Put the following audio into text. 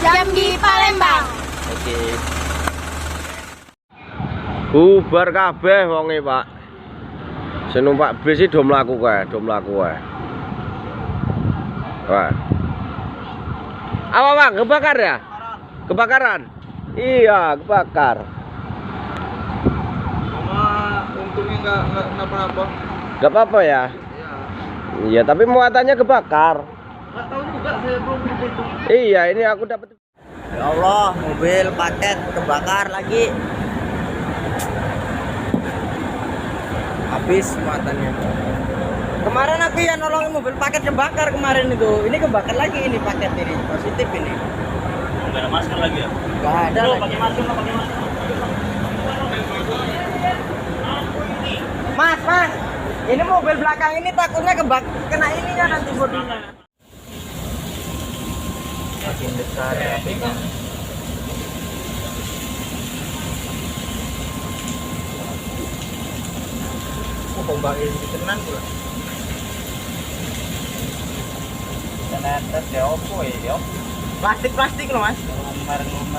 jam di Palembang. Oke. Bubar kabeh wonge, Pak. Sing numpak bis iki do mlaku kae, Wah. Apa, Bang? Kebakar ya? Kebakaran? Iya, kebakar. Untungnya nggak kenapa-napa. Gak apa-apa ya? Iya, tapi muatannya kebakar. Nggak tahu juga, saya belum berhitung. Iya, ini aku dapat. Ya Allah, mobil paket kebakar lagi. Habis muatannya. Kemarin aku yang nolongin mobil paket kebakar kemarin itu. Ini kebakar lagi ini paket ini. Positif ini. Nggak ada masker lagi ya? Gak ada lagi. Pakai masker. Mas. Ini mobil belakang ini takutnya kena ininya nanti bodinya. Makin dekat apinya. Ombak ini tenan pula. Tenan ya opo ya? Plastik loh, Mas. Nomor.